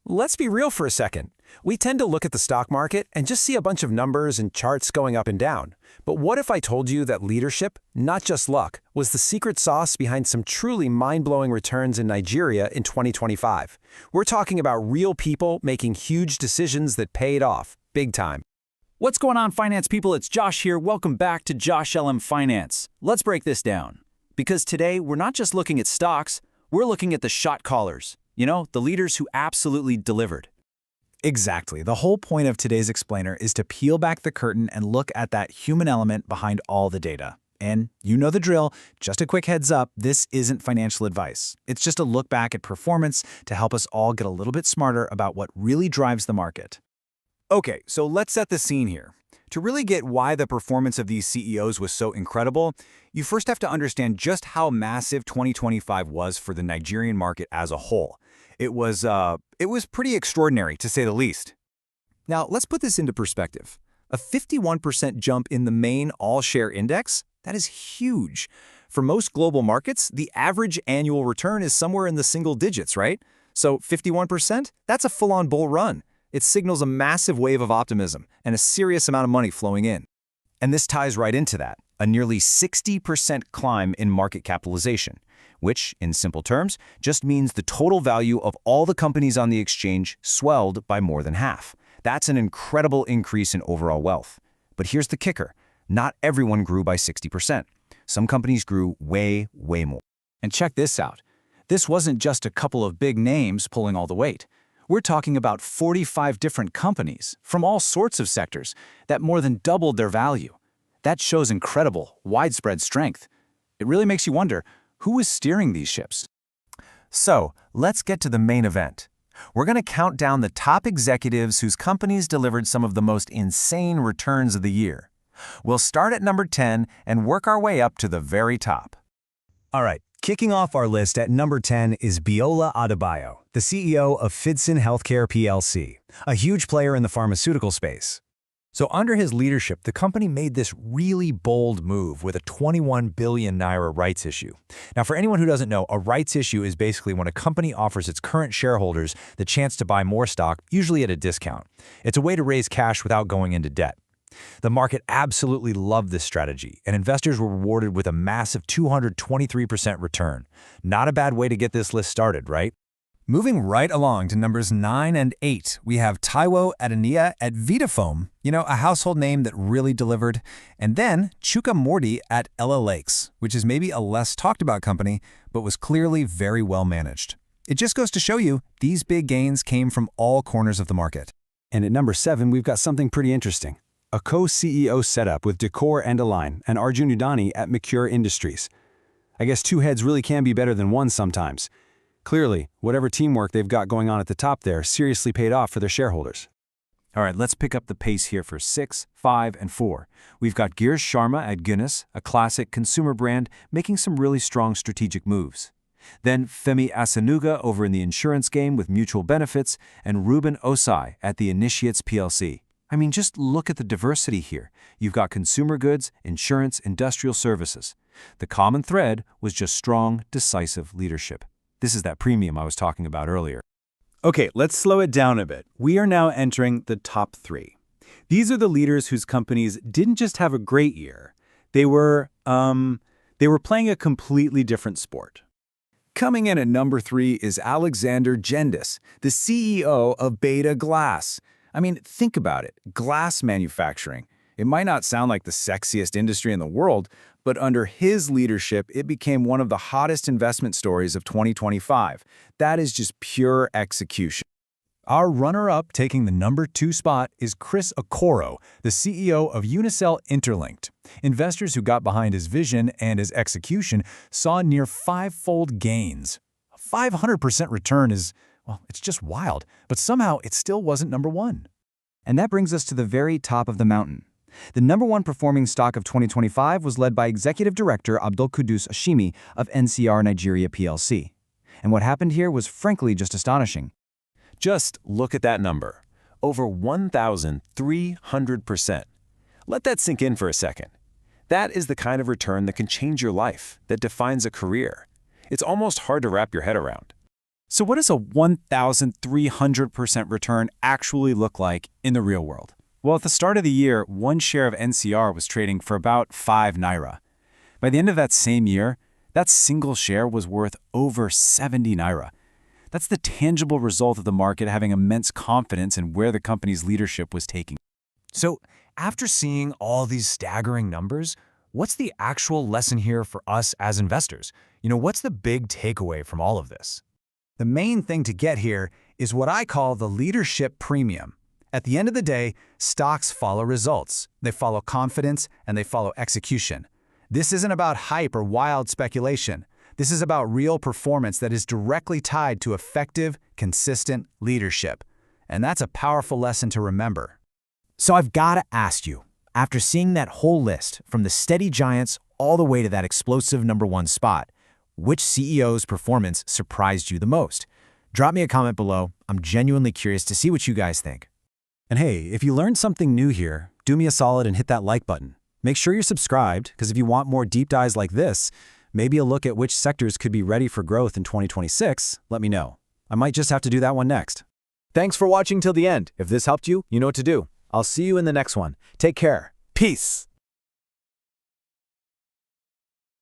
Let's be real for a second. We tend to look at the stock market and just see a bunch of numbers and charts going up and down. But what if I told you that leadership, not just luck, was the secret sauce behind some truly mind-blowing returns in Nigeria in 2025? We're talking about real people making huge decisions that paid off, big time. What's going on, finance people? It's Josh here. Welcome back to JoshLM Finance. Let's break this down. Because today, we're not just looking at stocks, we're looking at the shot callers. You know, the leaders who absolutely delivered. Exactly. The whole point of today's explainer is to peel back the curtain and look at that human element behind all the data. And you know the drill. Just a quick heads up, this isn't financial advice. It's just a look back at performance to help us all get a little bit smarter about what really drives the market. Okay, so let's set the scene here. To really get why the performance of these CEOs was so incredible, you first have to understand just how massive 2025 was for the Nigerian market as a whole. It was pretty extraordinary, to say the least. Now, let's put this into perspective. A 51% jump in the main all-share index? That is huge. For most global markets, the average annual return is somewhere in the single digits, right? So 51%? That's a full-on bull run. It signals a massive wave of optimism and a serious amount of money flowing in. And this ties right into that, a nearly 60% climb in market capitalization, which, in simple terms, just means the total value of all the companies on the exchange swelled by more than half. That's an incredible increase in overall wealth. But here's the kicker. Not everyone grew by 60%. Some companies grew way, way more. And check this out. This wasn't just a couple of big names pulling all the weight. We're talking about 45 different companies from all sorts of sectors that more than doubled their value. That shows incredible, widespread strength. It really makes you wonder, who is steering these ships? So, let's get to the main event. We're going to count down the top executives whose companies delivered some of the most insane returns of the year. We'll start at number 10 and work our way up to the very top. All right, kicking off our list at number 10 is Biola Adebayo, the CEO of Fidson Healthcare plc, a huge player in the pharmaceutical space. So under his leadership, the company made this really bold move with a 21 billion naira rights issue. Now, for anyone who doesn't know, a rights issue is basically when a company offers its current shareholders the chance to buy more stock, usually at a discount. It's a way to raise cash without going into debt. The market absolutely loved this strategy, and investors were rewarded with a massive 223% return. Not a bad way to get this list started, right? Moving right along to numbers 9 and 8, we have Taiwo Adeniyi at Vitafoam, a household name that really delivered, and then Chuka Mordi at Ella Lakes, which is maybe a less talked about company, but was clearly very well managed. It just goes to show you, these big gains came from all corners of the market. And at number 7, we've got something pretty interesting. A co-CEO setup with Decor and Align and Arjun Udani at Mercure Industries. I guess two heads really can be better than one sometimes. Clearly, whatever teamwork they've got going on at the top there seriously paid off for their shareholders. All right, let's pick up the pace here for 6, 5, and 4. We've got Girish Sharma at Guinness, a classic consumer brand, making some really strong strategic moves. Then Femi Asanuga over in the insurance game with Mutual Benefits, and Ruben Osai at the Initiates plc. I mean, just look at the diversity here. You've got consumer goods, insurance, industrial services. The common thread was just strong, decisive leadership. This is that premium I was talking about earlier. Okay, let's slow it down a bit. We are now entering the top 3. These are the leaders whose companies didn't just have a great year. They were playing a completely different sport. Coming in at number 3 is Alexander Gendis, the CEO of Beta Glass. I mean, think about it. Glass manufacturing. It might not sound like the sexiest industry in the world, but under his leadership, it became one of the hottest investment stories of 2025. That is just pure execution. Our runner-up taking the number 2 spot is Chris Okoro, the CEO of Unicell Interlinked. Investors who got behind his vision and his execution saw near 5-fold gains. A 500% return is, well, it's just wild, but somehow it still wasn't number 1. And that brings us to the very top of the mountain. The number 1 performing stock of 2025 was led by Executive Director Abdulkudus Ashimi of NCR Nigeria plc. And what happened here was frankly just astonishing. Just look at that number. Over 1,300%. Let that sink in for a second. That is the kind of return that can change your life, that defines a career. It's almost hard to wrap your head around. So what does a 1,300% return actually look like in the real world? Well, at the start of the year, one share of NCR was trading for about 5 naira. By the end of that same year, that single share was worth over 70 naira. That's the tangible result of the market having immense confidence in where the company's leadership was taking. So, after seeing all these staggering numbers, what's the actual lesson here for us as investors? What's the big takeaway from all of this? The main thing to get here is what I call the leadership premium. At the end of the day, stocks follow results. They follow confidence and they follow execution. This isn't about hype or wild speculation. This is about real performance that is directly tied to effective, consistent leadership. And that's a powerful lesson to remember. So I've got to ask you, after seeing that whole list, from the steady giants all the way to that explosive #1 spot, which CEO's performance surprised you the most? Drop me a comment below. I'm genuinely curious to see what you guys think. And hey, if you learned something new here, do me a solid and hit that like button. Make sure you're subscribed, because if you want more deep dives like this, maybe a look at which sectors could be ready for growth in 2026, let me know. I might just have to do that one next. Thanks for watching till the end. If this helped you, you know what to do. I'll see you in the next one. Take care. Peace.